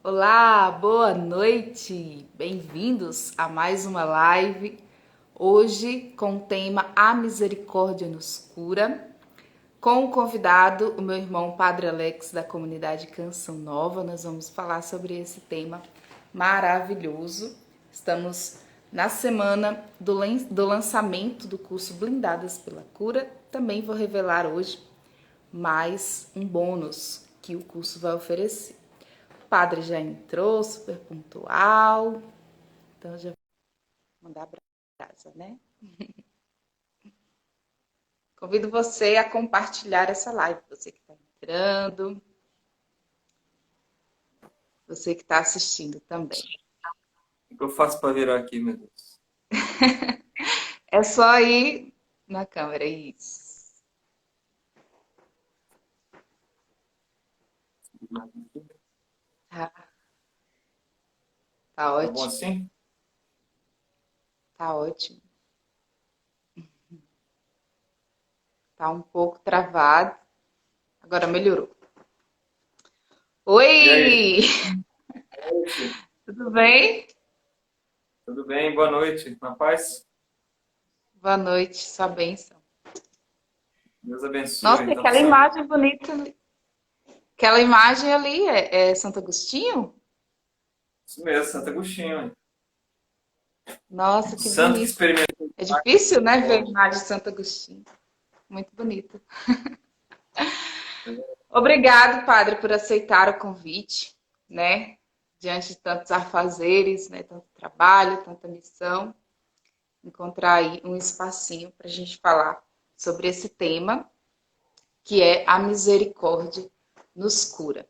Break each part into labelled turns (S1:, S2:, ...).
S1: Olá, boa noite! Bem-vindos a mais uma live. Hoje com o tema A Misericórdia nos Cura. Com o convidado, o meu irmão Padre Alex, da comunidade Canção Nova. Nós vamos falar sobre esse tema maravilhoso. Estamos na semana do lançamento do curso Blindadas pela Cura. Também vou revelar hoje mais um bônus que o curso vai oferecer. O padre já entrou, super pontual. Então já vou mandar brasa, né? Convido você a compartilhar essa live, você que está entrando, você que está assistindo também.
S2: O que eu faço para virar aqui, meu Deus?
S1: É só ir na câmera, isso. Tá, tá
S2: Tá bom
S1: ótimo,
S2: assim?
S1: tá ótimo. Tá um pouco travado, agora melhorou.
S2: E aí?
S1: Oi!
S2: Boa noite.
S1: Tudo bem?
S2: Tudo bem? Boa noite. Na paz?
S1: Boa noite, sua bênção.
S2: Deus
S1: Nossa,
S2: abençoe.
S1: e
S2: Então,
S1: aquela imagem bonita ali. Aquela imagem ali é Santo Agostinho?
S2: isso mesmo, Santo Agostinho. Hein?
S1: Nossa, que
S2: Santo que
S1: bonito.
S2: experimentou
S1: É difícil, né, ver a
S2: morte.
S1: imagem de Santo Agostinho. Muito bonita. Obrigado, padre, por aceitar o convite, né? Diante de tantos afazeres, né? Tanto trabalho, tanta missão, encontrar aí um espacinho para a gente falar sobre esse tema, que é a misericórdia nos cura,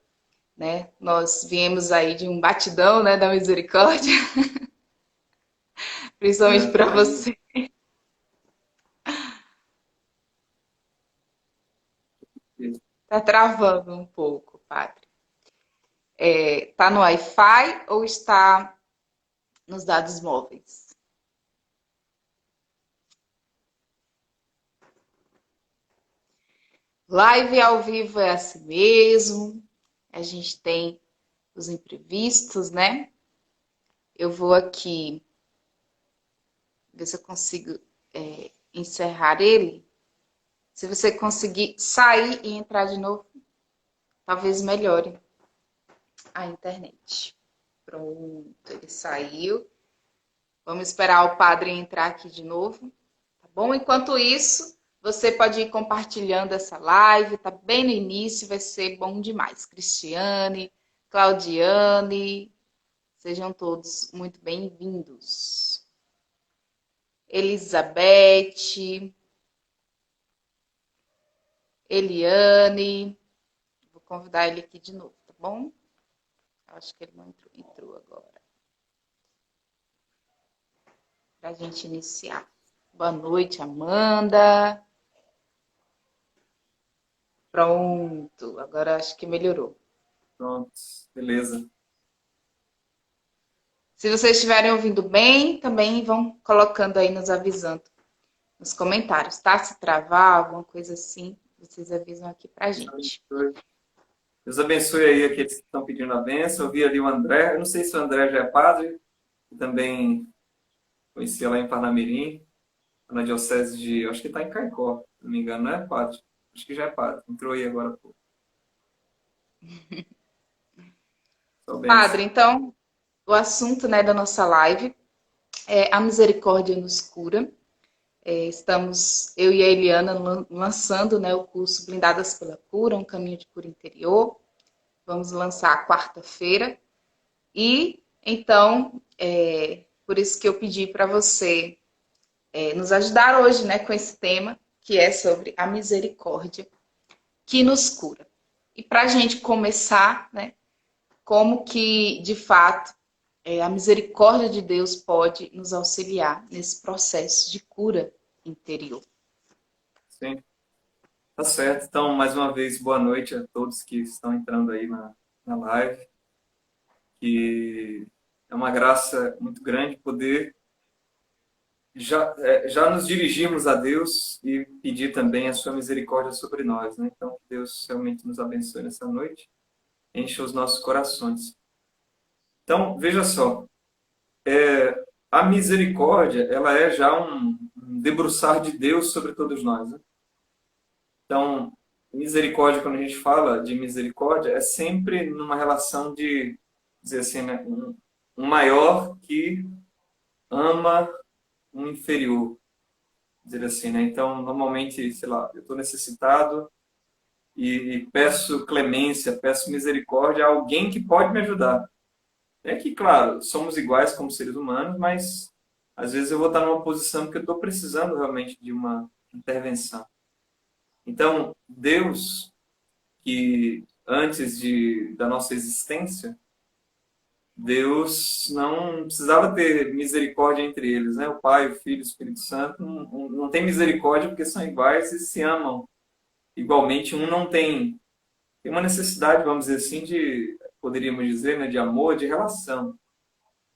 S1: né? Nós viemos aí de um batidão, né, da misericórdia, principalmente para você. Tá travando um pouco, padre. Tá no Wi-Fi ou está nos dados móveis? Live ao vivo é assim mesmo. A gente tem os imprevistos, né? Eu vou aqui ver se eu consigo encerrar ele. Se você conseguir sair e entrar de novo, talvez melhore a internet. Pronto, ele saiu. Vamos esperar o padre entrar aqui de novo, tá bom? Enquanto isso, você pode ir compartilhando essa live, tá bem no início, vai ser bom demais. Cristiane, Claudiane, sejam todos muito bem-vindos. Elizabeth, Eliane, vou convidar ele aqui de novo, tá bom? Acho que ele não entrou agora. Para a gente iniciar. Boa noite, Amanda. Pronto, agora acho que melhorou.
S2: Pronto. Beleza.
S1: Se vocês estiverem ouvindo bem, também vão colocando aí, nos avisando nos comentários, tá? Se travar, alguma coisa assim, vocês avisam aqui pra
S2: Deus
S1: gente.
S2: abençoe. Deus abençoe aí aqueles que estão pedindo a bênção. Eu vi ali o André. Eu não sei se o André já é padre. Eu também conheci lá em Parnamirim, na diocese de... Acho que está em Caicó, se não me engano. Não é padre. Acho que já é padre. Entrou aí agora, pô. Sua bênção.
S1: Padre, então, o assunto, né, da nossa live é a misericórdia nos cura. Estamos, eu e a Eliana, lançando, né, o curso Blindadas pela Cura, um caminho de cura interior. Vamos lançar quarta-feira. E, então, por isso que eu pedi para você nos ajudar hoje, né, com esse tema, que é sobre a misericórdia que nos cura. E para a gente começar, né, como que, de fato, a misericórdia de Deus pode nos auxiliar nesse processo de cura interior.
S2: Sim. Tá certo. Então, mais uma vez, boa noite a todos que estão entrando aí na live. Que é uma graça muito grande poder já nos dirigirmos a Deus e pedir também a sua misericórdia sobre nós, né? Então, que Deus realmente nos abençoe nessa noite, encha os nossos corações. Então, veja só, a misericórdia, ela é já um debruçar de Deus sobre todos nós, né? Então, misericórdia, quando a gente fala de misericórdia, é sempre numa relação de, dizer assim, né, um maior que ama um inferior, dizer assim, né? Então, normalmente, sei lá, eu estou necessitado e peço clemência, peço misericórdia a alguém que pode me ajudar. É que, claro, somos iguais como seres humanos, mas às vezes eu vou estar numa posição que eu estou precisando realmente de uma intervenção. Então, Deus, que antes da nossa existência, Deus não precisava ter misericórdia entre eles, né? O Pai, o Filho, o Espírito Santo não tem misericórdia porque são iguais e se amam igualmente. Um não tem uma necessidade, vamos dizer assim, de, poderíamos dizer, né, de amor, de relação.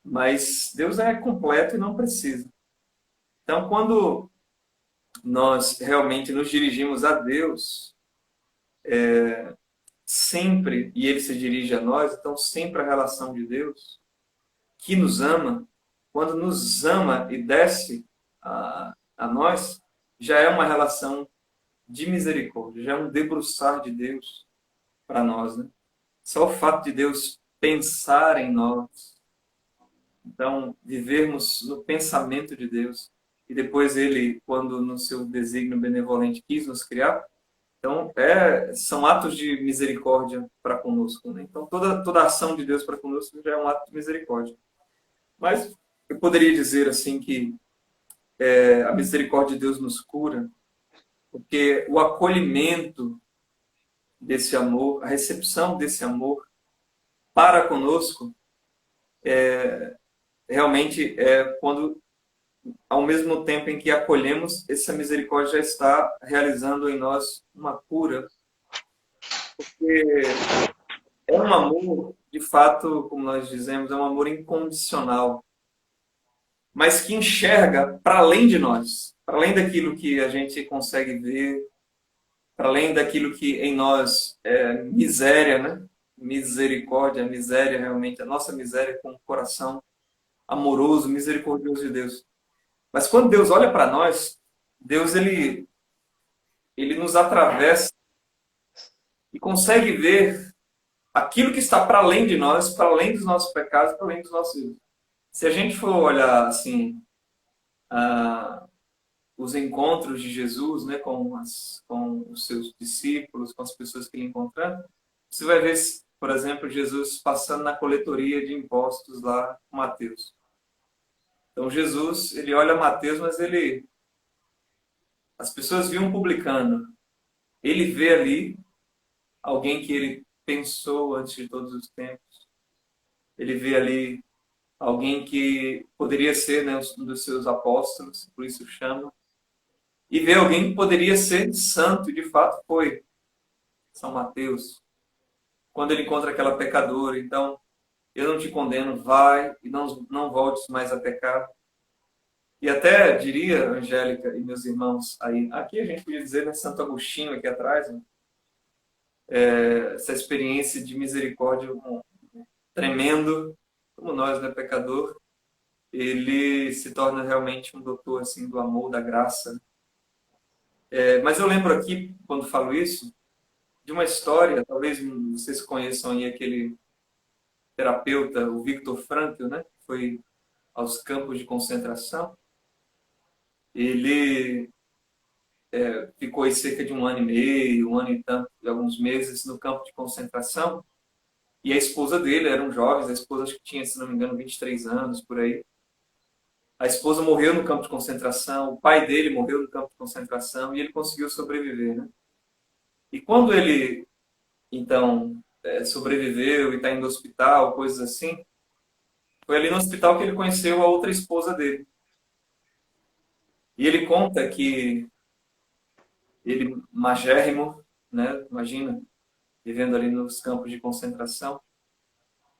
S2: Mas Deus é completo e não precisa. Então, quando nós realmente nos dirigimos a Deus, sempre, e Ele se dirige a nós, então sempre a relação de Deus, que nos ama, quando nos ama e desce a nós, já é uma relação de misericórdia, já é um debruçar de Deus para nós, né? Só o fato de Deus pensar em nós, então vivermos no pensamento de Deus, e depois Ele, quando no seu desígnio benevolente quis nos criar, então são atos de misericórdia para conosco, né? Então toda a ação de Deus para conosco já é um ato de misericórdia. Mas eu poderia dizer assim que a misericórdia de Deus nos cura, porque o acolhimento desse amor, a recepção desse amor para conosco, realmente é quando, ao mesmo tempo em que acolhemos, essa misericórdia já está realizando em nós uma cura, porque é um amor, de fato, como nós dizemos, é um amor incondicional, mas que enxerga para além de nós, para além daquilo que a gente consegue ver, para além daquilo que em nós é miséria, né? Misericórdia, miséria realmente, a nossa miséria com o coração amoroso, misericordioso de Deus. Mas quando Deus olha para nós, Deus ele nos atravessa e consegue ver aquilo que está para além de nós, para além dos nossos pecados, para além dos nossos erros. Se a gente for olhar assim, ah, os encontros de Jesus, né, com os seus discípulos, com as pessoas que ele encontrando, você vai ver, por exemplo, Jesus passando na coletoria de impostos lá com Mateus. Então Jesus, ele olha Mateus, mas as pessoas viam um publicano. Ele vê ali alguém que ele pensou antes de todos os tempos. Ele vê ali alguém que poderia ser, né, um dos seus apóstolos, por isso chama. E vê alguém que poderia ser santo, e de fato foi São Mateus. Quando ele encontra aquela pecadora, então, eu não te condeno, vai e não voltes mais a pecar. E até diria, Angélica e meus irmãos, aí, aqui a gente podia dizer, né, Santo Agostinho aqui atrás, né, essa experiência de misericórdia tremendo, como nós, né, pecador, ele se torna realmente um doutor assim do amor, da graça. Mas eu lembro aqui, quando falo isso, de uma história, talvez vocês conheçam aí aquele terapeuta, o Viktor Frankl, né? Que foi aos campos de concentração. Ele ficou aí cerca de um ano e meio, um ano e tanto, e alguns meses no campo de concentração. E a esposa dele eram jovens, a esposa acho que tinha, se não me engano, 23 anos, por aí. A esposa morreu no campo de concentração, o pai dele morreu no campo de concentração e ele conseguiu sobreviver, né? E quando ele, então, sobreviveu e está indo ao hospital, coisas assim, foi ali no hospital que ele conheceu a outra esposa dele. E ele conta que ele, magérrimo, né, imagina, vivendo ali nos campos de concentração,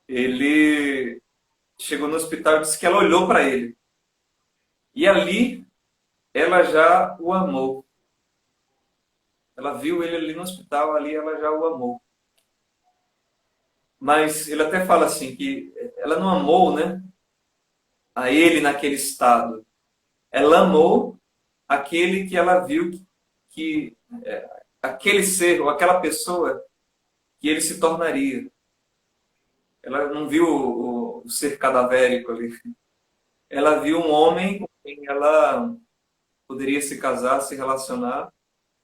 S2: ele chegou no hospital e disse que ela olhou para ele. E ali ela já o amou. Ela viu ele ali no hospital, ali ela já o amou. Mas ele até fala assim que ela não amou, né, a ele naquele estado. Ela amou aquele que ela viu que aquele ser ou aquela pessoa que ele se tornaria. Ela não viu o ser cadavérico ali. Ela viu um homem com quem ela poderia se casar, se relacionar.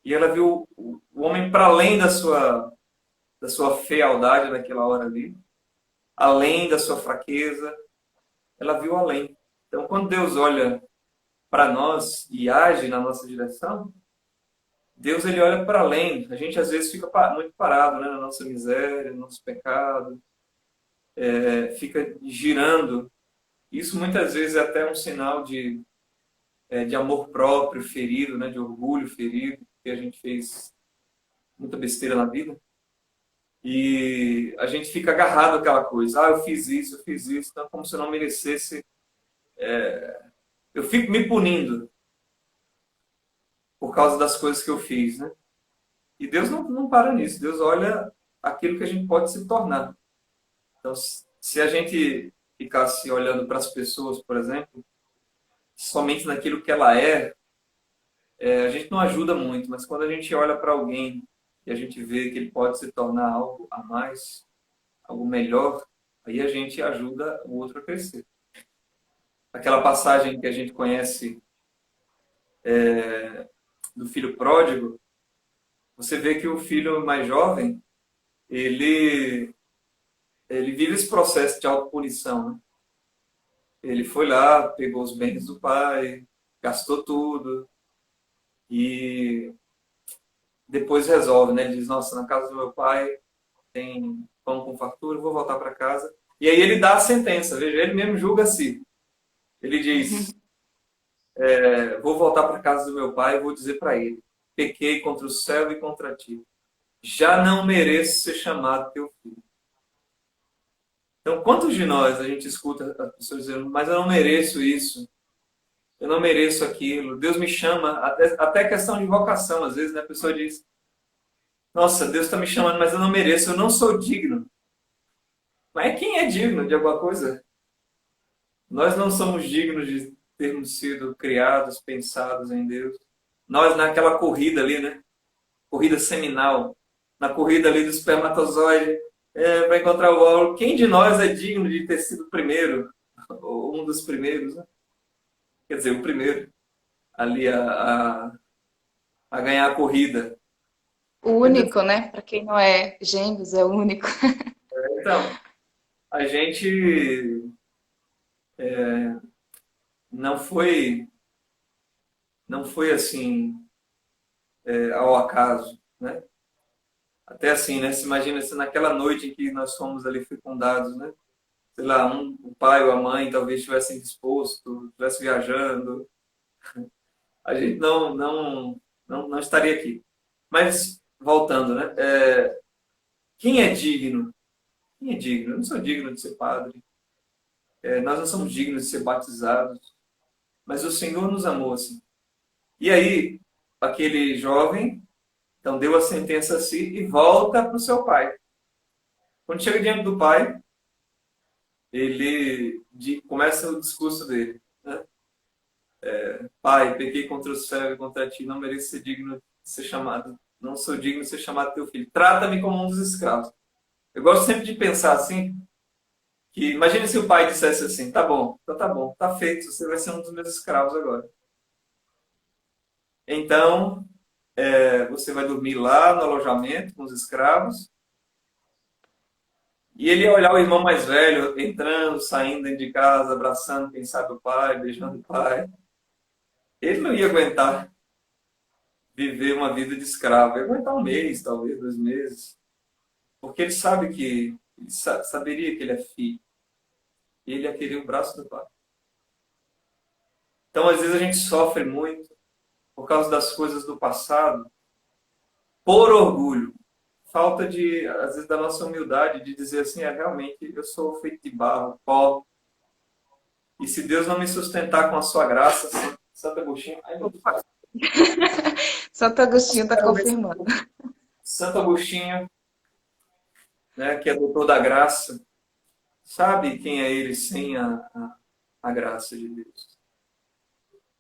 S2: E ela viu o homem para além da sua fealdade naquela hora ali, além da sua fraqueza. Ela viu além. Então, quando Deus olha para nós e age na nossa direção, Deus ele olha para além. A gente às vezes fica muito parado, né, na nossa miséria, no nosso pecado, fica girando. Isso muitas vezes é até um sinal de amor próprio ferido, né, de orgulho ferido, que a gente fez muita besteira na vida. E a gente fica agarrado àquela coisa. Ah, eu fiz isso. Então, como se eu não merecesse. Eu fico me punindo por causa das coisas que eu fiz, né? E Deus não para nisso. Deus olha aquilo que a gente pode se tornar. Então, se a gente ficasse olhando para as pessoas, por exemplo, somente naquilo que ela a gente não ajuda muito. Mas quando a gente olha para alguém e a gente vê que ele pode se tornar algo a mais, algo melhor, aí a gente ajuda o outro a crescer. Aquela passagem que a gente conhece do filho pródigo, você vê que o filho mais jovem, ele vive esse processo de autopunição, né? Ele foi lá, pegou os bens do pai, gastou tudo e depois resolve, né? Ele diz, nossa, na casa do meu pai tem pão com fartura, vou voltar para casa. E aí ele dá a sentença, veja, ele mesmo julga si. Ele diz, vou voltar para casa do meu pai e vou dizer para ele, pequei contra o céu e contra ti. Já não mereço ser chamado teu filho. Então, quantos de nós a gente escuta as pessoas dizendo, mas eu não mereço isso, eu não mereço aquilo, Deus me chama, até questão de vocação, às vezes, né? A pessoa diz, nossa, Deus está me chamando, mas eu não mereço, eu não sou digno. Mas quem é digno de alguma coisa? Nós não somos dignos de termos sido criados, pensados em Deus. Nós, naquela corrida ali, né? Corrida seminal, na corrida ali do espermatozoide, para encontrar o óvulo, quem de nós é digno de ter sido o primeiro, ou um dos primeiros, né? Quer dizer, o primeiro ali a ganhar a corrida.
S1: O único, né? Para quem não é gêmeos, é o único.
S2: Então, a gente não foi assim ao acaso, né? Até assim, né? Se imagina se naquela noite em que nós fomos ali fecundados, né? Sei lá, o pai ou a mãe talvez estivessem disposto, estivesse viajando, a gente não estaria aqui. Mas voltando, né? Quem é digno? Quem é digno? Eu não sou digno de ser padre. Nós não somos dignos de ser batizados. Mas o Senhor nos amou assim. E aí, aquele jovem, então deu a sentença a si e volta para o seu pai. Quando chega diante do pai, ele começa o discurso dele, né? Pai, pequei contra o céu e contra ti, não mereço ser digno de ser chamado, não sou digno de ser chamado teu filho. Trata-me como um dos escravos. Eu gosto sempre de pensar assim, que imagine se o pai dissesse assim, tá bom, então tá bom, tá feito, você vai ser um dos meus escravos agora. Então, você vai dormir lá no alojamento com os escravos. E ele ia olhar o irmão mais velho entrando, saindo dentro de casa, abraçando, quem sabe, o pai, beijando o pai. Ele não ia aguentar viver uma vida de escravo. Ia aguentar um mês, talvez, 2 meses. Porque ele sabe que, ele saberia que ele é filho. E ele ia querer o braço do pai. Então, às vezes, a gente sofre muito por causa das coisas do passado, por orgulho. Falta às vezes, da nossa humildade de dizer assim, realmente, eu sou feito de barro, pó. E se Deus não me sustentar com a sua graça, Santo Agostinho, aí não faz.
S1: Santo Agostinho está confirmando.
S2: Santo Agostinho, né, que é doutor da graça, sabe quem é ele sem a graça de Deus.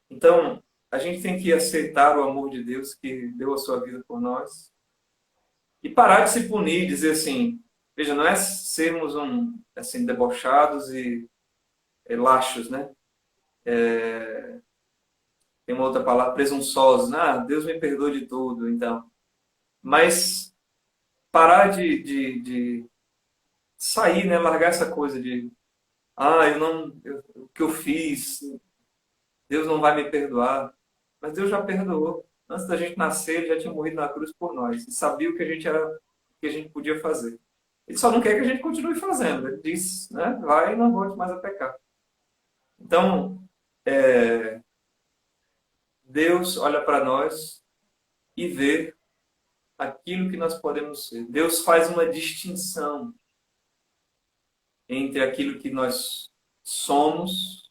S2: Então, a gente tem que aceitar o amor de Deus que deu a sua vida por nós e parar de se punir, dizer assim, veja, não é sermos assim, debochados e laxos, né? Tem uma outra palavra, presunçosos, né? Ah, Deus me perdoa de tudo, então. Mas parar de sair, né? Largar essa coisa de, o que eu fiz, Deus não vai me perdoar. Mas Deus já perdoou. Antes da gente nascer, ele já tinha morrido na cruz por nós. E sabia o que a gente era, o que a gente podia fazer. Ele só não quer que a gente continue fazendo. Ele diz, né? Vai e não volte mais a pecar. Então, Deus olha para nós e vê aquilo que nós podemos ser. Deus faz uma distinção entre aquilo que nós somos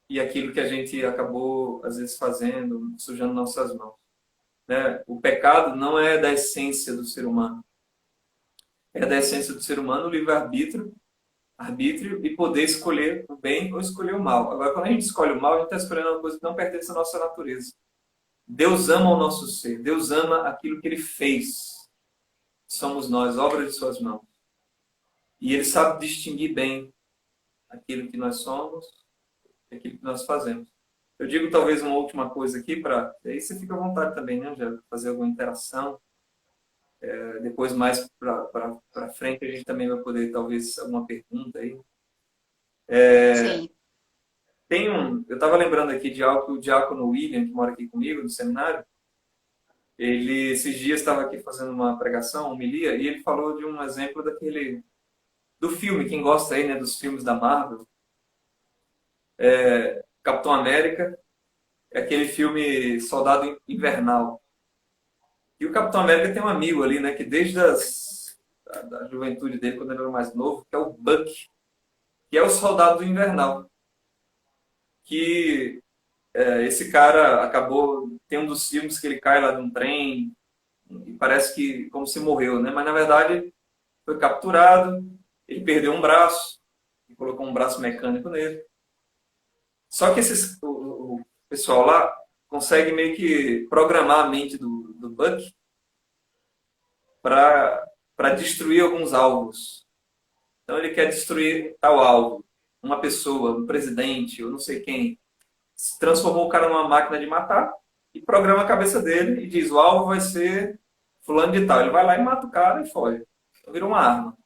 S2: e aquilo que a gente acabou, às vezes, fazendo, sujando nossas mãos. Né? O pecado não é da essência do ser humano. É da essência do ser humano o livre-arbítrio, arbítrio e poder escolher o bem ou escolher o mal. Agora, quando a gente escolhe o mal, a gente está escolhendo uma coisa que não pertence à nossa natureza. Deus ama o nosso ser. Deus ama aquilo que Ele fez. Somos nós, obra de suas mãos. E Ele sabe distinguir bem aquilo que nós somos e aquilo que nós fazemos. Eu digo talvez uma última coisa aqui, para aí você fica à vontade também, né, já fazer alguma interação. Depois, mais para frente, a gente também vai poder, talvez, alguma pergunta aí.
S1: Sim.
S2: Eu estava lembrando aqui de algo que o diácono William, que mora aqui comigo no seminário, ele esses dias estava aqui fazendo uma pregação, uma homilia, e ele falou de um exemplo do filme, quem gosta aí, né, dos filmes da Marvel, Capitão América, é aquele filme Soldado Invernal. E o Capitão América tem um amigo ali, né, que desde da juventude dele, quando ele era mais novo, que é o Buck, que é o Soldado Invernal. Que esse cara acabou, tem um dos filmes que ele cai lá de um trem e parece que como se morreu, né? Mas na verdade foi capturado, ele perdeu um braço e colocou um braço mecânico nele. Só que o pessoal lá consegue meio que programar a mente do Buck para destruir alguns alvos. Então ele quer destruir tal alvo, uma pessoa, um presidente, ou não sei quem. Transformou o cara numa máquina de matar e programa a cabeça dele e diz: o alvo vai ser fulano de tal. Ele vai lá e mata o cara e foge. Então virou uma arma.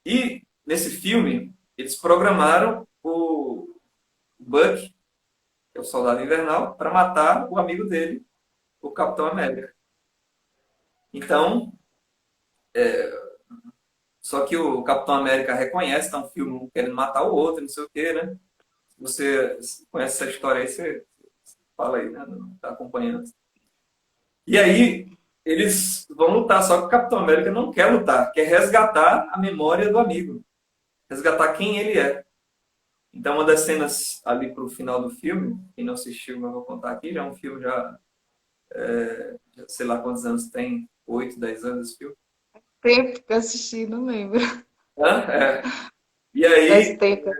S2: E nesse filme, eles programaram o Buck, que é o soldado invernal, para matar o amigo dele, o Capitão América. Então, só que o Capitão América reconhece, tá um filme um querendo matar o outro, não sei o quê, né? Se você conhece essa história aí, você fala aí, né? Não tá acompanhando. E aí, eles vão lutar, só que o Capitão América não quer lutar, quer resgatar a memória do amigo, resgatar quem ele é. Então, uma das cenas ali pro final do filme, quem não assistiu, eu vou contar aqui, já é um filme sei lá quantos anos tem, 8, 10 anos esse filme.
S1: Tempo que eu assisti, não lembro.
S2: E
S1: Faz
S2: aí,
S1: tempo.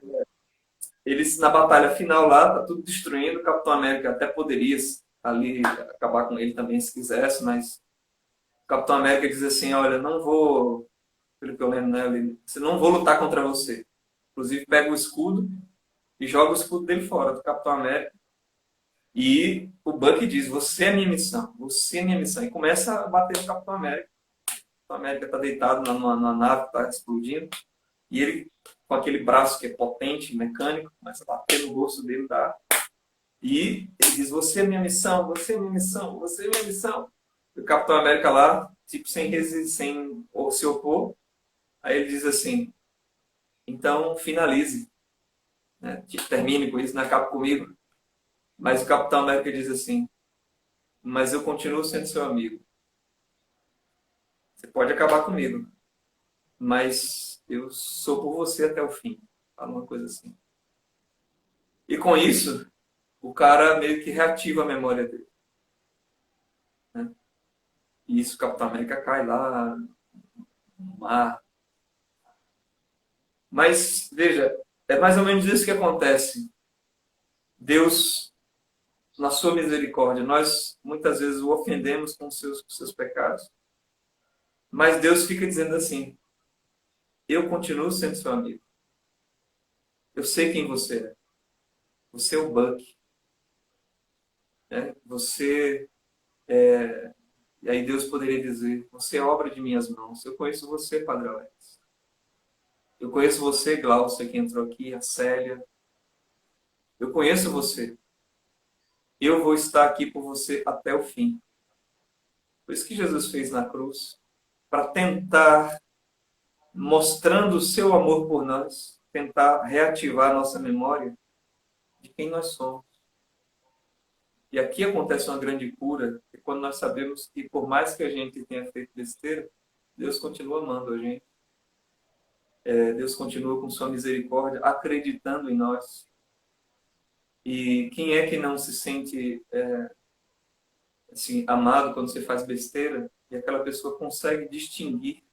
S2: eles na batalha final lá, tá tudo destruindo, o Capitão América até poderia ali acabar com ele também se quisesse, mas o Capitão América diz assim, olha, não vou, pelo que eu lembro, né, não vou lutar contra você. Inclusive pega o escudo e joga o escudo dele fora do Capitão América. E o Bucky diz, você é minha missão, você é minha missão. E começa a bater no Capitão América. O Capitão América está deitado na nave, está explodindo. E ele, com aquele braço que é potente, mecânico, começa a bater no rosto dele. Tá? E ele diz, você é minha missão, você é minha missão, você é minha missão. E o Capitão América lá, tipo, sem se opor, aí ele diz assim, então finalize, né? Termine com isso, não acabe comigo. Mas o Capitão América diz assim, mas eu continuo sendo seu amigo. Você pode acabar comigo, mas eu sou por você até o fim. Fala uma coisa assim. E com isso, o cara meio que reativa a memória dele. Né? E isso, o Capitão América cai lá no mar, Mas, veja, é mais ou menos isso que acontece. Deus, na sua misericórdia, nós muitas vezes o ofendemos com os seus pecados, mas Deus fica dizendo assim: eu continuo sendo seu amigo. Eu sei quem você é. Você é o Buck, né? Você é... E aí Deus poderia dizer: você é obra de minhas mãos. Eu conheço você, Padre Alex. Eu conheço você, Glaucia, que entrou aqui, a Célia. Eu conheço você. Eu vou estar aqui por você até o fim. Foi isso que Jesus fez na cruz, para tentar, mostrando o seu amor por nós, tentar reativar a nossa memória de quem nós somos. E aqui acontece uma grande cura, que quando nós sabemos que, por mais que a gente tenha feito besteira, Deus continua amando a gente. Deus continua com sua misericórdia, acreditando em nós. E quem é que não se sente assim, amado quando você faz besteira? E aquela pessoa consegue distinguir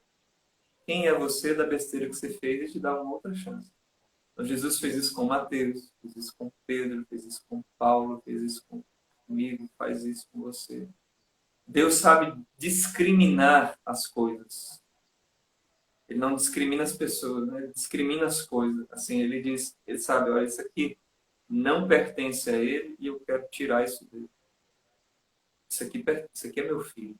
S2: quem é você da besteira que você fez e te dá uma outra chance. Então, Jesus fez isso com Mateus, fez isso com Pedro, fez isso com Paulo, fez isso comigo, faz isso com você. Deus sabe discriminar as coisas. Ele não discrimina as pessoas, né? Ele discrimina as coisas. Assim, ele diz, ele sabe, olha, isso aqui não pertence a ele e eu quero tirar isso dele. Isso aqui é meu filho.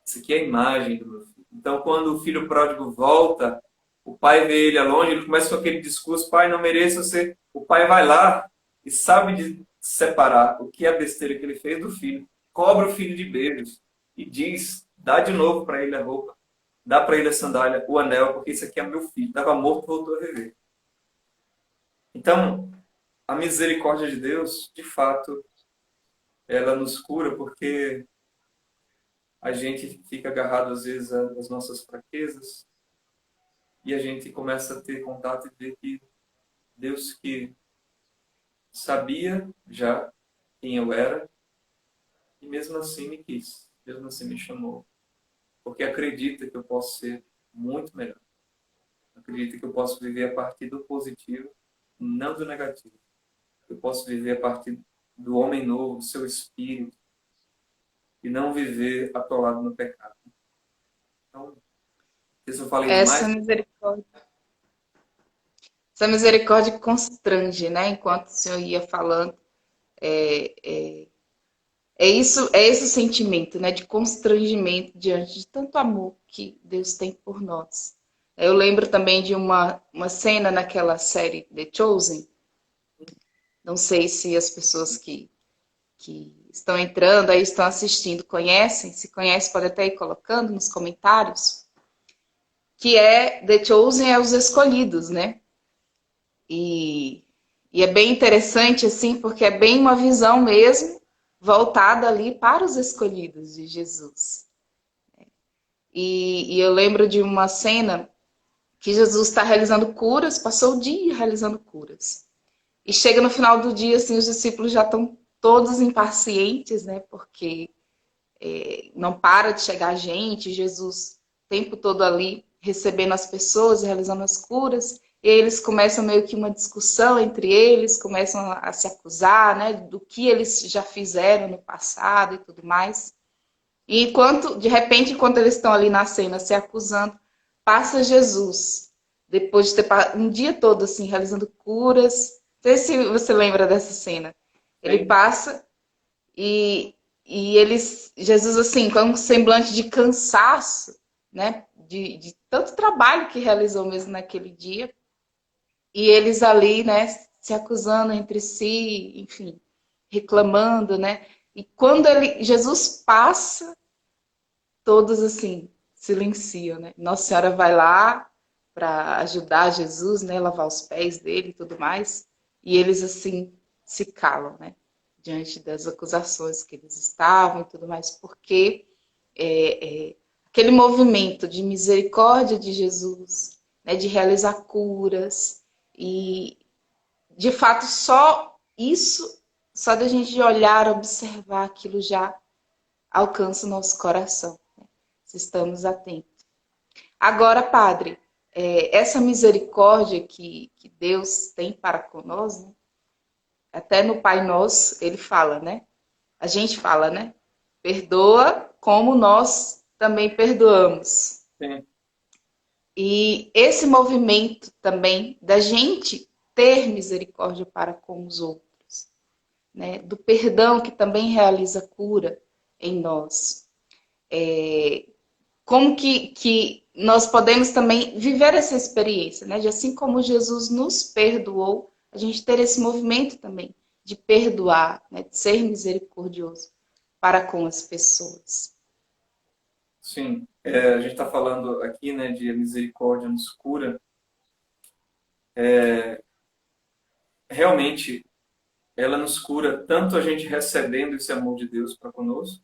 S2: Isso aqui é a imagem do meu filho. Então, quando o filho pródigo volta, o pai vê ele a longe, ele começa com aquele discurso: pai, não mereço você. O pai vai lá e sabe de separar o que é a besteira que ele fez do filho. Cobra o filho de beijos e diz, dá de novo para ele a roupa, dá para ele a sandália, o anel, porque isso aqui é meu filho. Estava morto, voltou a viver. Então, a misericórdia de Deus, de fato, ela nos cura, porque a gente fica agarrado às vezes às nossas fraquezas e a gente começa a ter contato e ver que Deus, que sabia já quem eu era, e mesmo assim me quis, mesmo assim me chamou, porque acredita que eu posso ser muito melhor. Acredita que eu posso viver a partir do positivo, não do negativo. Eu posso viver a partir do homem novo, do seu espírito, e não viver atolado no pecado. Então, isso eu falei
S1: Essa
S2: demais.
S1: misericórdia, essa misericórdia constrange, né? Enquanto o senhor ia falando, é, é, é esse o sentimento, né? De constrangimento diante de tanto amor que Deus tem por nós. Eu lembro também de uma cena naquela série The Chosen. Não sei se as pessoas que estão entrando aí, estão assistindo, conhecem. Se conhecem, pode até ir colocando nos comentários. Que é The Chosen, é os escolhidos, né? E, e é bem interessante, assim, porque é bem uma visão mesmo voltada ali para os escolhidos de Jesus. E eu lembro de uma cena que Jesus está realizando curas, passou o dia realizando curas. E chega no final do dia, assim, os discípulos já estão todos impacientes, né? Porque não para de chegar gente, Jesus o tempo todo ali recebendo as pessoas, realizando as curas. E aí eles começam meio que uma discussão entre eles, começam a se acusar, né? Do que eles já fizeram no passado e tudo mais. E enquanto, de repente, enquanto eles estão ali na cena se acusando, passa Jesus, depois de ter um dia todo assim, realizando curas. Não sei se você lembra dessa cena. Ele
S2: Sim.
S1: passa e eles, Jesus assim, com um semblante de cansaço, né? De tanto trabalho que realizou mesmo naquele dia. E eles ali, né, se acusando entre si, enfim, reclamando, né? E quando Jesus passa, todos assim silenciam, né? Nossa Senhora vai lá para ajudar Jesus, né, lavar os pés dele e tudo mais, e eles assim se calam, né, diante das acusações que eles estavam e tudo mais, porque aquele movimento de misericórdia de Jesus, né, de realizar curas e de fato só isso, só da gente olhar, observar aquilo já alcança o nosso coração, se estamos atentos. Agora, padre, essa misericórdia que Deus tem para conosco, né? Até no Pai Nosso, ele fala, né? A gente fala, né? Perdoa como nós também perdoamos.
S2: Sim,
S1: E esse movimento também da gente ter misericórdia para com os outros, né? Do perdão que também realiza cura em nós. Como que nós podemos também viver essa experiência, né? De assim como Jesus nos perdoou, a gente ter esse movimento também de perdoar, né? De ser misericordioso para com as pessoas.
S2: sim. A gente está falando aqui, né, de a misericórdia nos cura. Realmente, ela nos cura tanto a gente recebendo esse amor de Deus para conosco,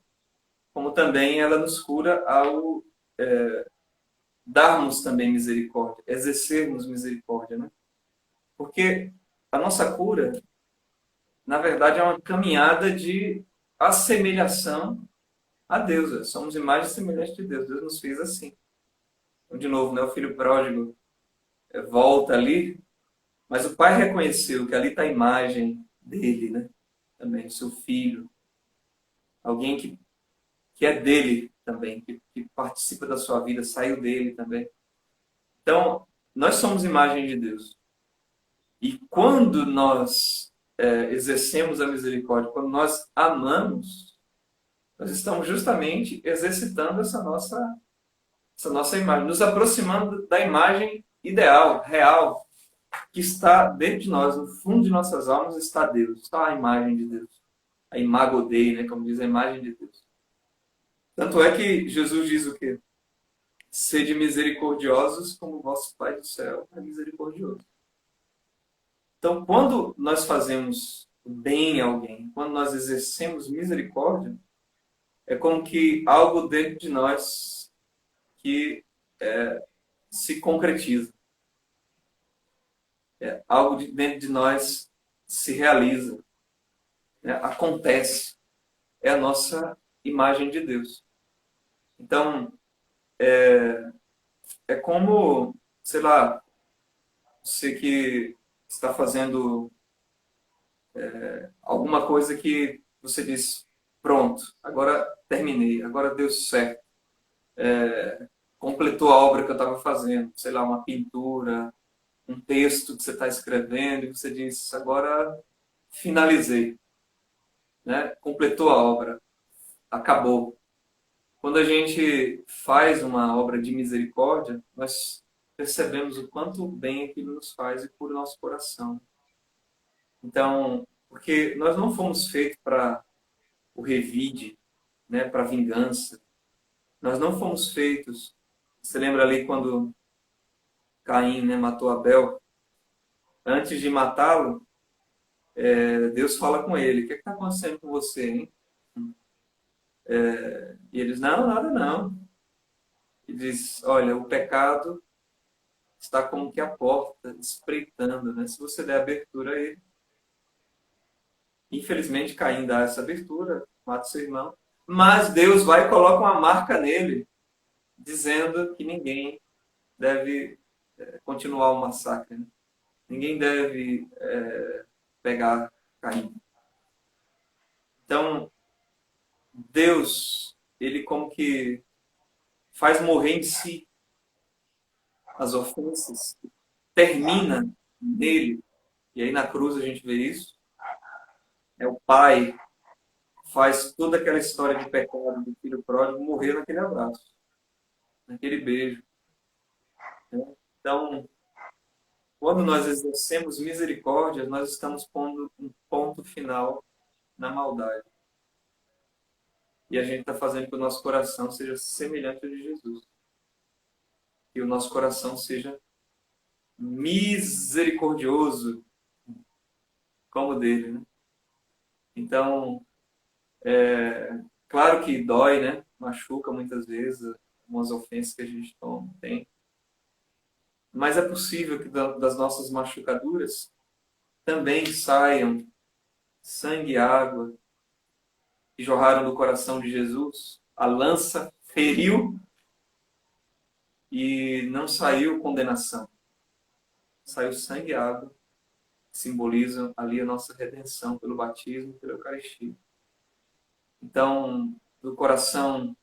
S2: como também ela nos cura ao darmos também misericórdia, exercermos misericórdia, né? Porque a nossa cura, na verdade, é uma caminhada de assemelhação a Deus. Somos imagens semelhantes de Deus. Deus nos fez assim. Então, de novo, né, o filho pródigo volta ali, mas o pai reconheceu que ali está a imagem dele, né? Também, o seu filho. Alguém que é dele também, que participa da sua vida, saiu dele também. Então, nós somos imagem de Deus. E quando nós exercemos a misericórdia, quando nós amamos, nós estamos justamente exercitando essa nossa imagem, nos aproximando da imagem ideal, real, que está dentro de nós, no fundo de nossas almas está Deus, está a imagem de Deus. A imago Dei, né, como diz a imagem de Deus. Tanto é que Jesus diz o quê? Sede misericordiosos como o vosso Pai do céu é misericordioso. Então, quando nós fazemos bem a alguém, quando nós exercemos misericórdia, é como que algo dentro de nós que se concretiza. Algo dentro de nós se realiza, né? Acontece. É a nossa imagem de Deus. Então, é como, sei lá, você que está fazendo alguma coisa que você diz, pronto, agora terminei, agora deu certo. Completou a obra que eu estava fazendo, sei lá, uma pintura, um texto que você está escrevendo, e você diz, agora finalizei, né? Completou a obra, acabou. Quando a gente faz uma obra de misericórdia, nós percebemos o quanto bem aquilo nos faz e cura o nosso coração. Então, porque nós não fomos feitos para o revide, né, para a vingança. Nós não fomos feitos. Você lembra ali quando Caim, né, matou Abel? Antes de matá-lo, Deus fala com ele: o que está acontecendo com você, hein? E eles: não, nada não. E diz: olha, o pecado está como que à porta, espreitando, né? Se você der abertura a ele. Infelizmente, Caim dá essa abertura, mata seu irmão. Mas Deus vai e coloca uma marca nele, dizendo que ninguém deve continuar o massacre. Né? Ninguém deve pegar Caim. Então, Deus, ele como que faz morrer em si as ofensas, termina nele, e aí na cruz a gente vê isso, o pai faz toda aquela história de pecado do filho pródigo morrer naquele abraço, naquele beijo. Né? Então, quando nós exercemos misericórdia, nós estamos pondo um ponto final na maldade. E a gente está fazendo que o nosso coração seja semelhante ao de Jesus. Que o nosso coração seja misericordioso como o dele. Né? Então, claro que dói, né? Machuca muitas vezes, algumas ofensas que a gente tem. Mas é possível que das nossas machucaduras também saiam sangue e água que jorraram do coração de Jesus. A lança feriu, e não saiu condenação. Saiu sangue e água, que simbolizam ali a nossa redenção pelo batismo e pela Eucaristia. Então, do coração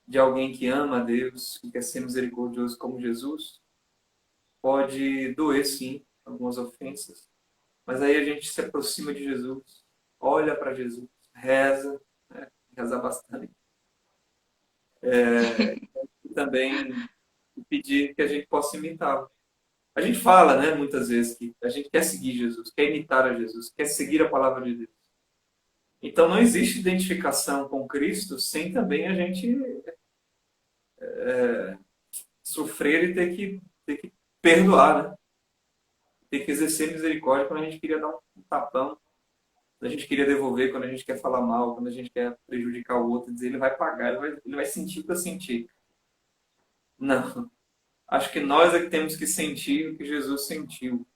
S2: de alguém que ama a Deus, que quer ser misericordioso como Jesus, pode doer sim algumas ofensas, mas aí a gente se aproxima de Jesus, olha para Jesus, reza, né? Reza bastante, e também pedir que a gente possa imitá-lo. A gente fala, né, muitas vezes que a gente quer seguir Jesus, quer imitar a Jesus, quer seguir a palavra de Deus. Então não existe identificação com Cristo sem também a gente sofrer e ter que perdoar, né? Ter que exercer misericórdia quando a gente queria dar um tapão, quando a gente queria devolver, quando a gente quer falar mal, quando a gente quer prejudicar o outro, dizer ele vai pagar, ele vai sentir o que eu senti. Não. Acho que nós é que temos que sentir o que Jesus sentiu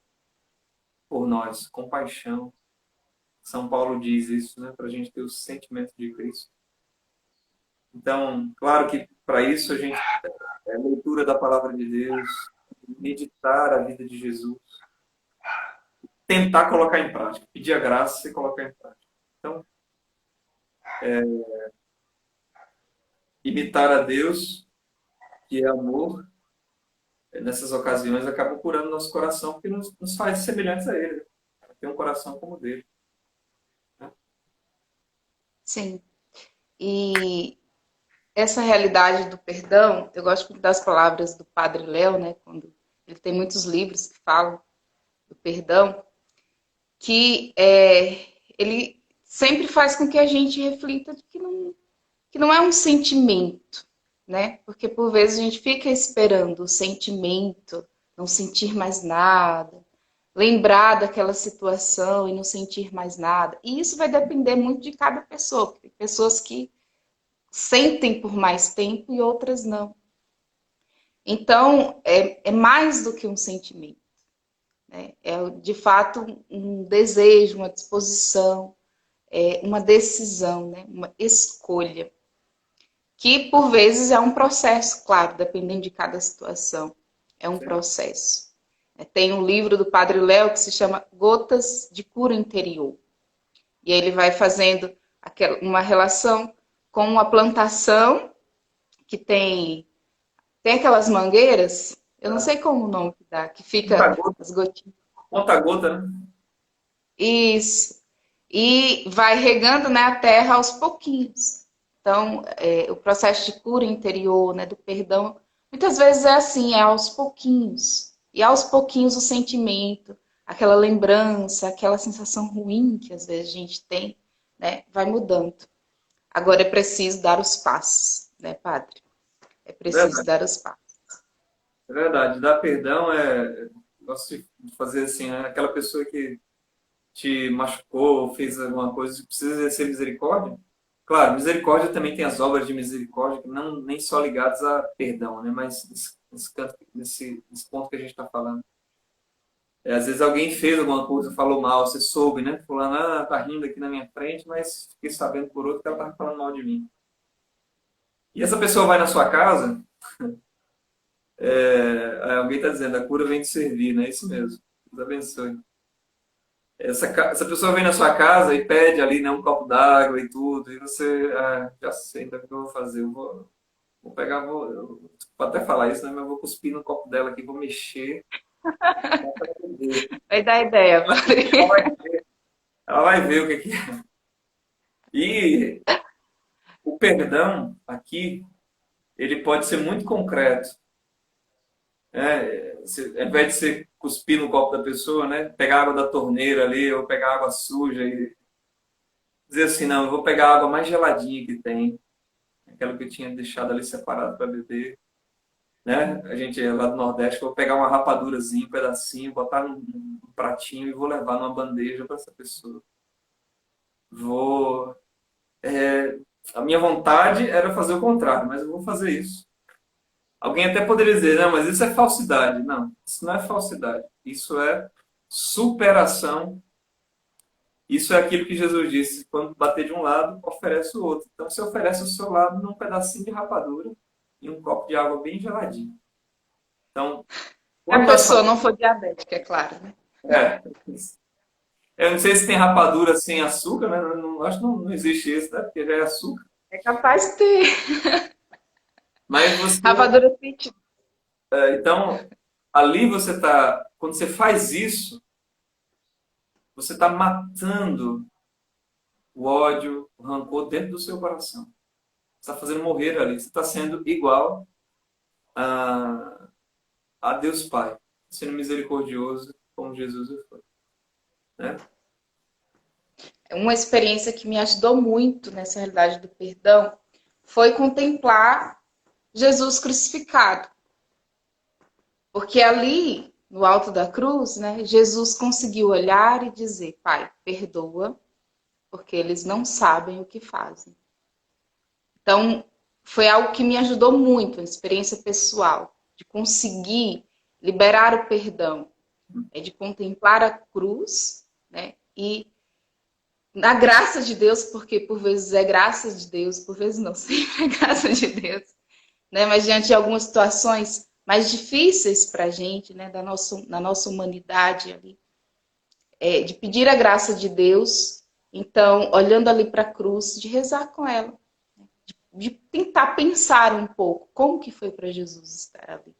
S2: por nós, compaixão. São Paulo diz isso, né? Para a gente ter o sentimento de Cristo. Então, claro que para isso a gente leitura da palavra de Deus, meditar a vida de Jesus, tentar colocar em prática, pedir a graça e colocar em prática. Então, imitar a Deus, que é amor, nessas ocasiões acaba curando nosso coração, porque nos faz semelhantes a Ele. Tem um coração como o dele. Né?
S1: Sim. E essa realidade do perdão, eu gosto muito das palavras do Padre Léo, né? Quando ele tem muitos livros que falam do perdão, que ele sempre faz com que a gente reflita de que não é um sentimento, né? Porque por vezes a gente fica esperando o sentimento, não sentir mais nada, lembrar daquela situação e não sentir mais nada. E isso vai depender muito de cada pessoa. Tem pessoas que sentem por mais tempo e outras não. Então, é mais do que um sentimento. Né? É, de fato, um desejo, uma disposição, uma decisão, né? Uma escolha. Que, por vezes, é um processo, claro, dependendo de cada situação. É um
S2: Sim.
S1: processo. Tem um livro do Padre Léo que se chama Gotas de Cura Interior. E ele vai fazendo uma relação com uma plantação que tem aquelas mangueiras, eu não sei como o nome que dá, que fica
S2: Conta-gota,
S1: as gotinhas.
S2: conta-gota, né?
S1: Isso. E vai regando, né, a terra aos pouquinhos. Então, o processo de cura interior, né, do perdão, muitas vezes é assim, é aos pouquinhos. E aos pouquinhos o sentimento, aquela lembrança, aquela sensação ruim que às vezes a gente tem, né, vai mudando. Agora é preciso dar os passos, né, padre? É preciso
S2: Verdade.
S1: dar os passos.
S2: É verdade. Dar perdão gosto de fazer assim, né? Aquela pessoa que te machucou, fez alguma coisa, precisa exercer misericórdia. Claro, misericórdia também tem as obras de misericórdia, que não nem só ligadas a perdão, né? Mas nesse ponto que a gente está falando. Às vezes alguém fez alguma coisa, falou mal, você soube, né? Fulano, tá rindo aqui na minha frente, mas fiquei sabendo por outro que ela estava falando mal de mim. E essa pessoa vai na sua casa, alguém está dizendo, a cura vem de servir, né? É isso mesmo. Deus abençoe. Essa pessoa vem na sua casa e pede ali, né, um copo d'água e tudo, e você, já sei, então o que eu vou fazer? Eu vou pegar, eu vou até falar isso, né, mas eu vou cuspir no copo dela aqui, vou mexer.
S1: Vai dar ideia, padre.
S2: Ela vai ver o que é. E o perdão aqui, ele pode ser muito concreto. Ao invés de você cuspir no copo da pessoa, né, pegar água da torneira ali, ou pegar água suja e dizer assim, não, eu vou pegar a água mais geladinha que tem, aquela que eu tinha deixado ali separada para beber. Né? A gente é lá do Nordeste, vou pegar uma rapadurazinha, um pedacinho, botar num pratinho e vou levar numa bandeja para essa pessoa. Vou. A minha vontade era fazer o contrário, mas eu vou fazer isso. Alguém até poderia dizer, não, mas isso é falsidade. Não, isso não é falsidade. Isso é superação. Isso é aquilo que Jesus disse, quando bater de um lado, oferece o outro. Então, você oferece o seu lado num pedacinho de rapadura, e um copo de água bem geladinho. Então,
S1: Se a
S2: quando nós
S1: pessoa
S2: fazemos...
S1: não for diabética, é claro, né?
S2: É, eu não sei se tem rapadura sem açúcar, né? Acho que não existe isso, né? Porque já é açúcar.
S1: É capaz de ter.
S2: Mas você...
S1: Rapadura fit.
S2: Então, ali você está... Quando você faz isso, você está matando o ódio, o rancor dentro do seu coração. Você está fazendo morrer ali. Você está sendo igual a Deus Pai, sendo misericordioso como Jesus foi, né?
S1: Uma experiência que me ajudou muito nessa realidade do perdão foi contemplar Jesus crucificado. Porque ali, no alto da cruz, né, Jesus conseguiu olhar e dizer: Pai, perdoa, porque eles não sabem o que fazem. Então, foi algo que me ajudou muito, uma experiência pessoal, de conseguir liberar o perdão, de contemplar a cruz, né, e na graça de Deus, porque por vezes é graça de Deus, por vezes não, sempre é graça de Deus, né? Mas diante de algumas situações mais difíceis para a gente, né, na nossa humanidade ali, de pedir a graça de Deus, então, olhando ali para a cruz, de rezar com ela, de tentar pensar um pouco como que foi para Jesus estar ali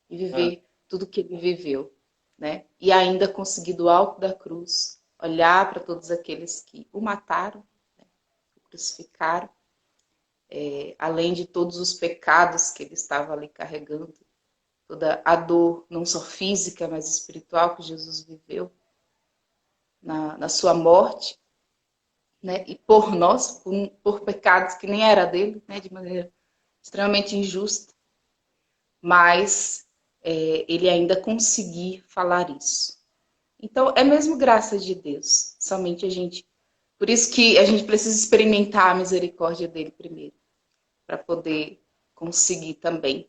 S1: e
S2: É,
S1: viver tudo que ele viveu, né? E ainda conseguir do alto da cruz olhar para todos aqueles que o mataram, né, o crucificaram, além de todos os pecados que ele estava ali carregando, toda a dor, não só física, mas espiritual que Jesus viveu na sua morte, né? E por nós, por pecados que nem era dele, né? De maneira extremamente injusta, mas ele ainda conseguir falar isso. Então, é mesmo graça de Deus, somente a gente. Por isso que a gente precisa experimentar a misericórdia dele primeiro, para poder conseguir também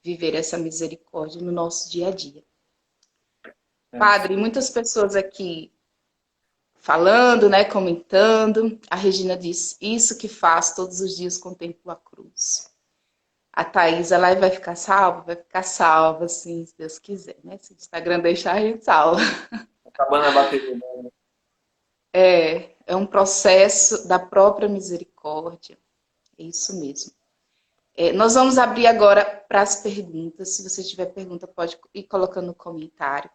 S1: viver essa misericórdia no nosso dia a dia.
S2: é.
S1: Padre, muitas pessoas aqui falando, né, comentando. A Regina diz: Isso que faz todos os dias contemplo a cruz. A Thaís, ela vai ficar salva, sim, se Deus quiser, né? Se o Instagram deixar, a gente salva.
S2: Acabando a bateria, né?
S1: É um processo da própria misericórdia. É isso mesmo. Nós vamos abrir agora para as perguntas. Se você tiver pergunta, pode ir colocando no comentário.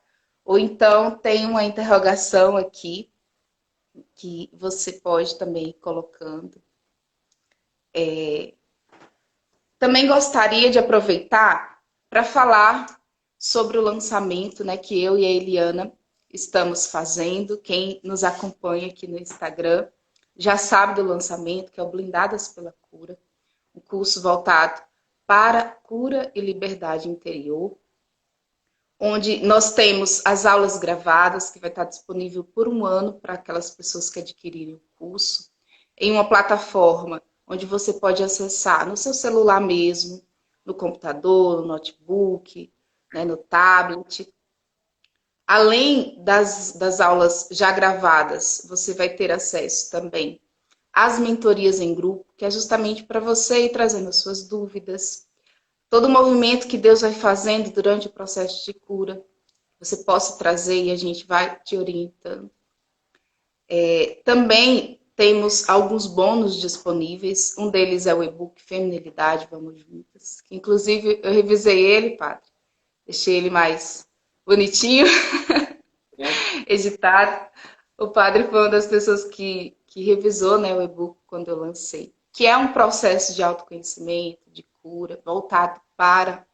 S1: Ou então tem uma interrogação aqui que você pode também ir colocando. Também gostaria de aproveitar para falar sobre o lançamento, né, que eu e a Eliana estamos fazendo. Quem nos acompanha aqui no Instagram já sabe do lançamento, que é o Blindadas pela Cura, um curso voltado para cura e liberdade interior, onde nós temos as aulas gravadas, que vai estar disponível por um ano para aquelas pessoas que adquirirem o curso, em uma plataforma onde você pode acessar no seu celular mesmo, no computador, no notebook, né, no tablet. Além das aulas já gravadas, você vai ter acesso também às mentorias em grupo, que é justamente para você ir trazendo as suas dúvidas, todo o movimento que Deus vai fazendo durante o processo de cura, você possa trazer e a gente vai te orientando. Também temos alguns bônus disponíveis. Um deles é o e-book Feminilidade, Vamos Juntas. Que, inclusive, eu revisei ele, padre. Deixei ele mais bonitinho,
S2: É,
S1: editado. O padre foi uma das pessoas que revisou, né, o e-book quando eu lancei. Que é um processo de autoconhecimento, de cura, voltado para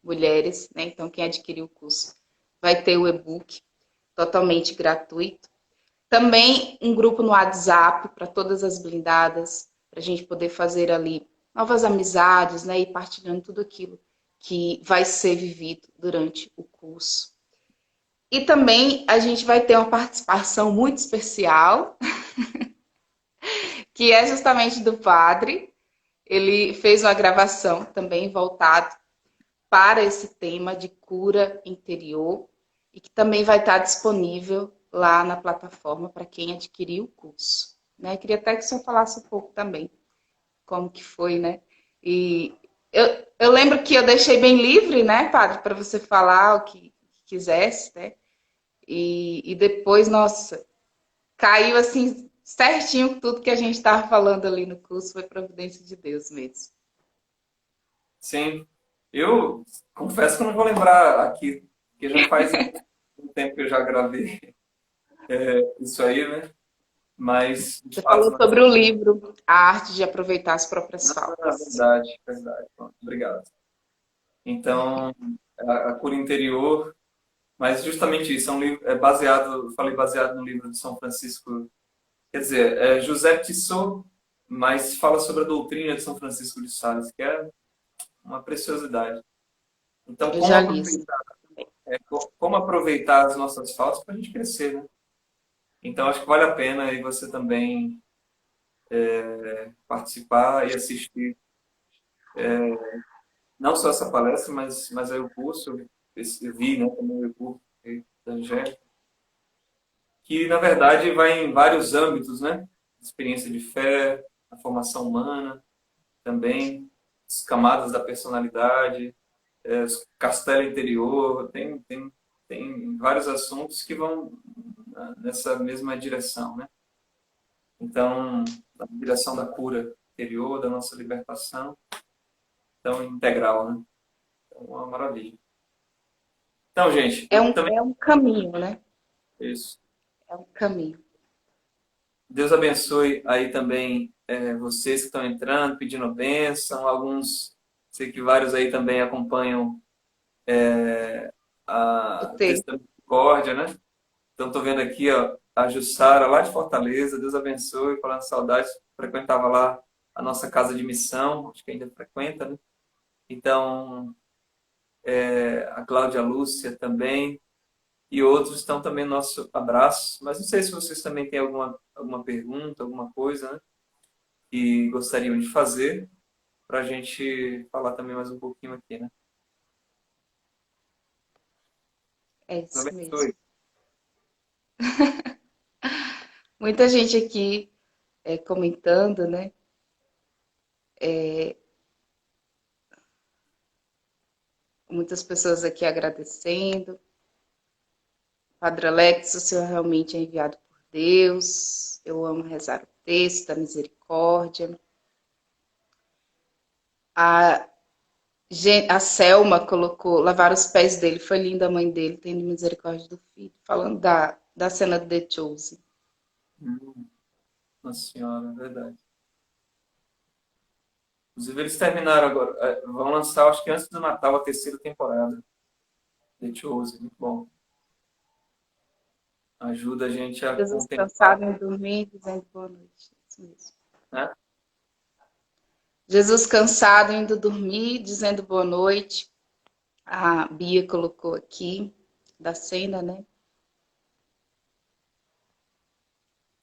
S1: mulheres, né? Então, quem adquirir o curso vai ter o e-book totalmente gratuito. Também um grupo no WhatsApp para todas as blindadas, para a gente poder fazer ali novas amizades, né? E partilhando tudo aquilo que vai ser vivido durante o curso. E também a gente vai ter uma participação muito especial, que é justamente do padre. Ele fez uma gravação também voltado para esse tema de cura interior e que também vai estar disponível lá na plataforma para quem adquirir o curso. Né? Queria até que o senhor falasse um pouco também como que foi, né? E eu lembro que eu deixei bem livre, né, padre, para você falar o que quisesse, né? E depois, nossa, caiu assim certinho tudo que a gente estava falando ali no curso, foi providência de Deus mesmo.
S2: Sim. Eu confesso que eu não vou lembrar aqui, porque já faz um tempo que eu já gravei isso aí, né? Mas, de
S1: Você
S2: fato,
S1: falou sobre o livro A Arte de Aproveitar as Próprias Faltas.
S2: verdade, verdade. Pronto, obrigado. Então, a cura interior, mas justamente isso, é um livro, baseado, falei baseado no livro de São Francisco, quer dizer, é José Tissot, mas fala sobre a doutrina de São Francisco de Sales, que é uma preciosidade. Então,
S1: Eu já li isso.
S2: como aproveitar as nossas faltas para a gente crescer, né? Então, acho que vale a pena aí você também participar e assistir não só essa palestra, mas aí o curso, eu vi, né, também o curso da Angélica, que na verdade vai em vários âmbitos, né? Experiência de fé, a formação humana, também as camadas da personalidade, o castelo interior, tem vários assuntos que vão nessa mesma direção, né? Então, a direção da cura interior, da nossa libertação, então integral, né? Então, uma maravilha. Então, gente, também
S1: É um caminho, né?
S2: isso.
S1: É um caminho.
S2: Deus abençoe aí também vocês que estão entrando, pedindo bênção. Alguns, sei que vários aí também acompanham
S1: O
S2: a
S1: texto.
S2: Texto da Misericórdia, né? Então, estou vendo aqui ó, a Jussara, lá de Fortaleza. Deus abençoe, falando de saudades. Frequentava lá a nossa casa de missão, acho que ainda frequenta, né? Então, a Cláudia Lúcia também. E outros estão também no nosso abraço. Mas não sei se vocês também têm alguma pergunta, alguma coisa, né? Que gostariam de fazer, para a gente falar também mais um pouquinho aqui, né?
S1: É
S2: Deus
S1: isso mesmo.
S2: abençoe.
S1: Muita gente aqui comentando, né? Muitas pessoas aqui agradecendo. Padre Alex, o senhor realmente é enviado por Deus. Eu amo rezar o texto da misericórdia. A, a Selma colocou, lavar os pés dele. Foi linda a mãe dele, tendo misericórdia do filho. Falando da cena do The Chosen.
S2: Nossa Senhora, é verdade. Inclusive, eles terminaram agora. Vão lançar, acho que antes do Natal, a terceira temporada. The Chosen, muito bom. Ajuda a gente a
S1: Jesus
S2: contemplar,
S1: cansado em dormir, dizendo boa noite. Isso mesmo.
S2: né?
S1: Jesus cansado indo dormir, dizendo boa noite. A Bia colocou aqui da cena, né?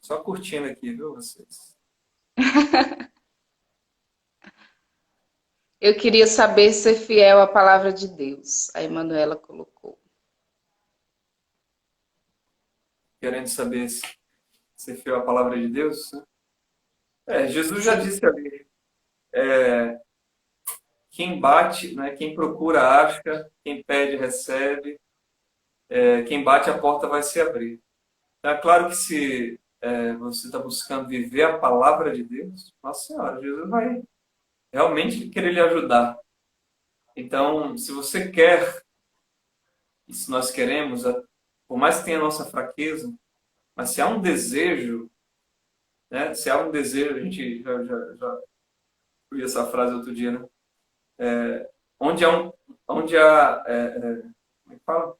S2: Só curtindo aqui, viu, vocês?
S1: Eu queria saber ser fiel à palavra de Deus. A Emanuela colocou.
S2: Querendo saber se é fiel à palavra de Deus, né? Jesus já
S1: Sim.
S2: disse ali, quem bate, né, quem procura acha, quem pede recebe, quem bate a porta vai se abrir. Então, é claro que se você está buscando viver a palavra de Deus, Nossa Senhora, Jesus vai realmente querer lhe ajudar. Então, se você quer, e se nós queremos, por mais que tenha a nossa fraqueza, mas se há um desejo, né, se há um desejo, a gente já ouvi essa frase outro dia, né? Onde há onde há, como é que fala?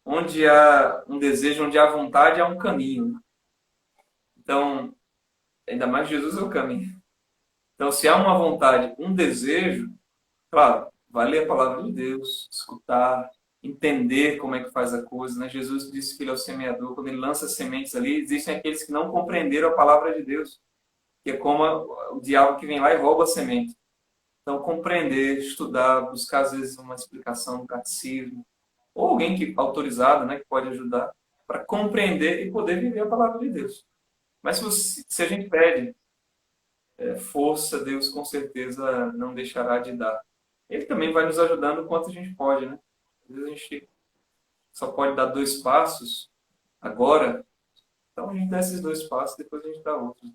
S2: Onde há um desejo, onde há vontade, há um caminho. Então, ainda mais Jesus é o caminho. Então, se há uma vontade, um desejo, claro, vai ler a palavra de Deus, escutar, entender como é que faz a coisa, né? Jesus disse que ele é o semeador. Quando ele lança sementes ali, existem aqueles que não compreenderam a palavra de Deus, que é como o diabo que vem lá e rouba a semente. Então, compreender, estudar, buscar às vezes uma explicação no catecismo, ou alguém que autorizado, né, que pode ajudar, para compreender e poder viver a palavra de Deus. Mas se a gente pede força Deus com certeza não deixará de dar. Ele também vai nos ajudando o quanto a gente pode, né? Às vezes a gente só pode dar 2 passos agora, então a gente dá esses 2 passos, depois a gente dá outros.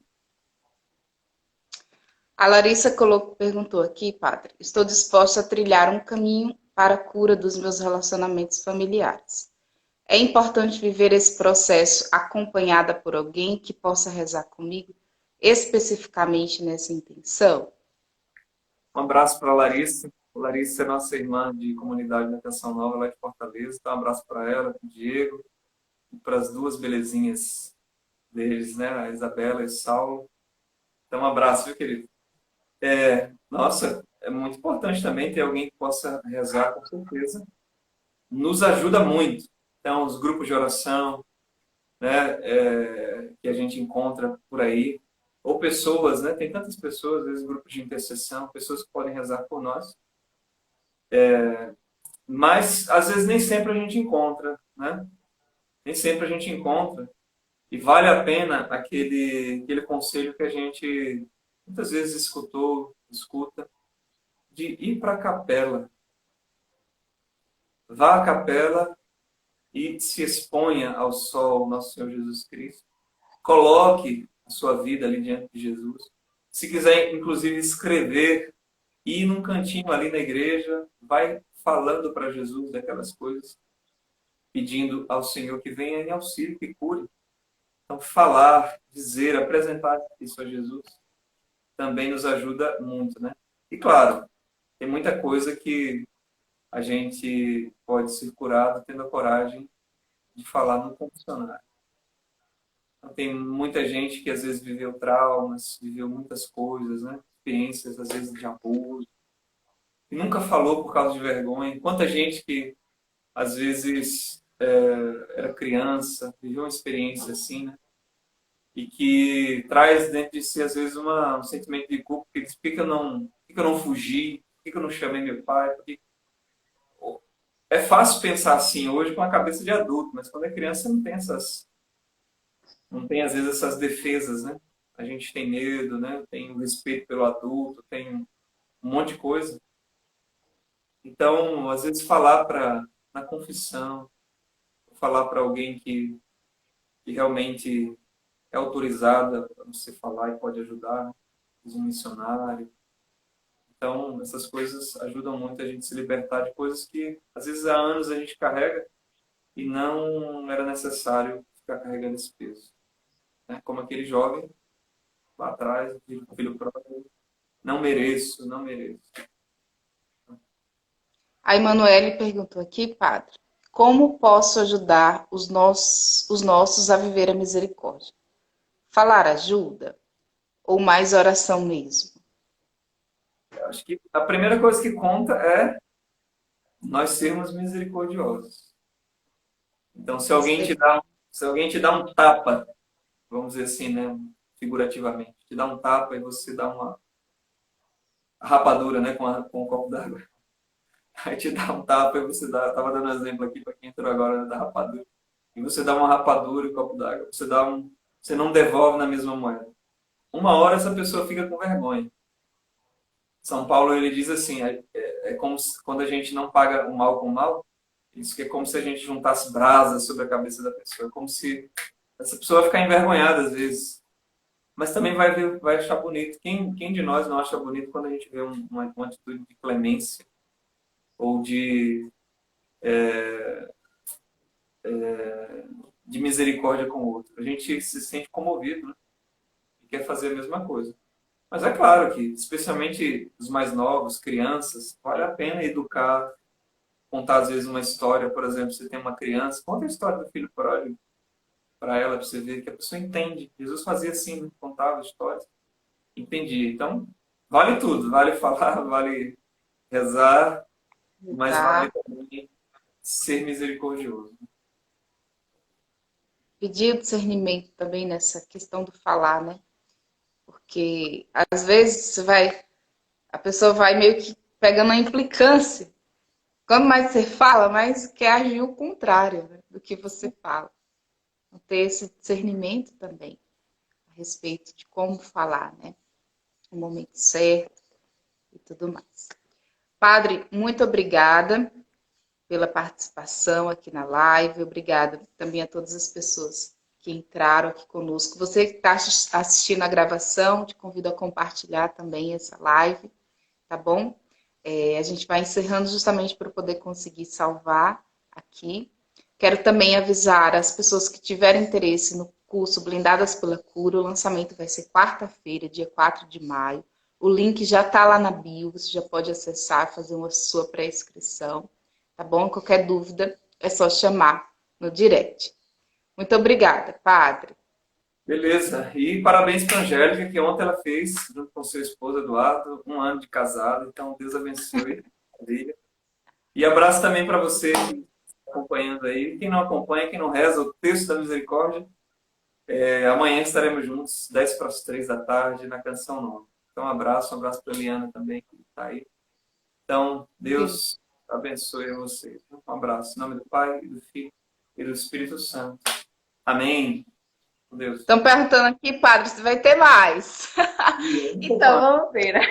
S1: A Larissa perguntou aqui, padre, estou disposta a trilhar um caminho para a cura dos meus relacionamentos familiares. É importante viver esse processo acompanhada por alguém que possa rezar comigo, especificamente nessa intenção?
S2: Um abraço para a Larissa. Larissa é nossa irmã de comunidade da Canção Nova, lá de Fortaleza. Então, um abraço para ela, para o Diego, e para as duas belezinhas deles, né? A Isabela e o Saulo. Então, um abraço, viu, querido? Nossa, é muito importante também ter alguém que possa rezar, com certeza. Nos ajuda muito. Então, os grupos de oração, né, que a gente encontra por aí, ou pessoas, né? Tem tantas pessoas, às vezes grupos de intercessão, pessoas que podem rezar por nós. Mas, às vezes, nem sempre a gente encontra, né? Nem sempre a gente encontra. E vale a pena aquele conselho que a gente muitas vezes escuta, de ir para a capela. Vá à capela e se exponha ao sol, nosso Senhor Jesus Cristo. Coloque a sua vida ali diante de Jesus. Se quiser, inclusive, escrever, ir num cantinho ali na igreja, vai falando para Jesus daquelas coisas, pedindo ao Senhor que venha em auxílio, que cure. Então, falar, dizer, apresentar isso a Jesus também nos ajuda muito, né? E claro, tem muita coisa que a gente pode ser curado tendo a coragem de falar no confessionário. Então, tem muita gente que às vezes viveu traumas, viveu muitas coisas, né? Experiências às vezes de abuso, e nunca falou por causa de vergonha. Quanta gente que às vezes era criança, viveu uma experiência assim, né? E que traz dentro de si, às vezes, um sentimento de culpa, que diz, por que eu não fugi, por que eu não chamei meu pai? Porque... É fácil pensar assim hoje com a cabeça de adulto, mas quando é criança não tem não tem às vezes essas defesas, né? A gente tem medo, né? Tem o respeito pelo adulto, tem um monte de coisa. Então, às vezes falar na confissão, falar para alguém que realmente é autorizada para você falar e pode ajudar, né? Um missionário. Então, essas coisas ajudam muito a gente se libertar de coisas que, às vezes, há anos a gente carrega e não era necessário ficar carregando esse peso. Né? Como aquele jovem lá atrás, o filho próprio, não mereço, não mereço.
S1: A Emanuele perguntou aqui, padre, como posso ajudar os nossos a viver a misericórdia? Falar ajuda? Ou mais oração mesmo?
S2: Eu acho que a primeira coisa que conta é nós sermos misericordiosos. Então, se alguém te dá um tapa, vamos dizer assim, né, figurativamente, te dá um tapa e você dá uma rapadura, né, com um copo d'água. Aí te dá um tapa e você dá, tava dando exemplo aqui para quem entrou agora, né, da rapadura. E você dá uma rapadura e um copo d'água. Você não devolve na mesma moeda. Uma hora essa pessoa fica com vergonha. São Paulo ele diz assim, é como se, quando a gente não paga o mal com o mal, isso que é como se a gente juntasse brasas sobre a cabeça da pessoa. É como se essa pessoa vai ficar envergonhada às vezes. Mas também vai achar bonito. Quem de nós não acha bonito quando a gente vê uma atitude de clemência ou de misericórdia com o outro? A gente se sente comovido, né? E quer fazer a mesma coisa. Mas é claro que, especialmente os mais novos, crianças, vale a pena educar, contar às vezes uma história. Por exemplo, você tem uma criança, conta a história do filho pródigo para ela, para você ver que a pessoa entende. Jesus fazia assim, né? Contava histórias, entendia. Então, vale tudo, vale falar, vale rezar, mas vale
S1: Tá?
S2: também ser misericordioso.
S1: Pedir o discernimento também nessa questão do falar, né? Porque às vezes a pessoa vai meio que pegando a implicância. Quanto mais você fala, mais quer agir o contrário, né, do que você fala. Então, ter esse discernimento também a respeito de como falar, né? o momento certo e tudo mais. Padre, muito obrigada pela participação aqui na live. Obrigada também a todas as pessoas que entraram aqui conosco. Você que está assistindo a gravação, te convido a compartilhar também essa live, tá bom? A gente vai encerrando justamente para poder conseguir salvar aqui. Quero também avisar as pessoas que tiverem interesse no curso Blindadas pela Cura. O lançamento vai ser quarta-feira, dia 4 de maio. O link já está lá na bio, você já pode acessar, fazer uma sua pré-inscrição, tá bom? Qualquer dúvida é só chamar no direct. Muito obrigada, Padre.
S2: Beleza. E parabéns para a Angélica, que ontem ela fez, junto com seu esposo Eduardo, 1 ano de casado. Então, Deus abençoe. Maravilha. E abraço também para você que está acompanhando aí. Quem não acompanha, quem não reza o texto da misericórdia, amanhã estaremos juntos, 10 para as 3 da tarde, na Canção Nova. Então, um abraço para a Eliana também, que está aí. Então, Deus abençoe vocês. Um abraço. Em nome do Pai, e do Filho e do Espírito Santo. Amém. Deus.
S1: Estão perguntando aqui, Padre, se vai ter mais. Então, vamos ver, né?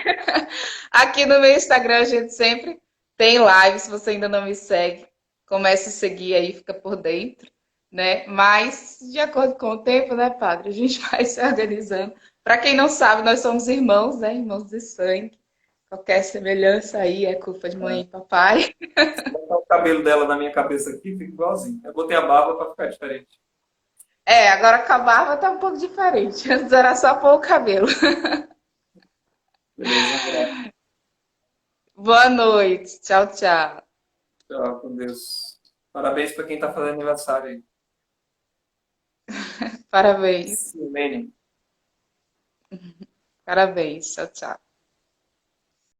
S1: Aqui no meu Instagram a gente sempre tem live. Se você ainda não me segue, comece a seguir aí, fica por dentro, né? Mas, de acordo com o tempo, né, Padre? A gente vai se organizando. Para quem não sabe, nós somos irmãos, né? Irmãos de sangue. Qualquer semelhança aí é culpa de mãe e papai.
S2: Se botar o cabelo dela na minha cabeça aqui, fica igualzinho. Eu botei a barba para ficar diferente.
S1: Agora com a barba tá um pouco diferente. Antes era só pôr o cabelo.
S2: Beleza,
S1: Boa noite. Tchau, tchau.
S2: tchau, com Deus. Parabéns para quem está fazendo aniversário aí.
S1: Parabéns.
S2: Amém.
S1: Parabéns. Tchau, tchau.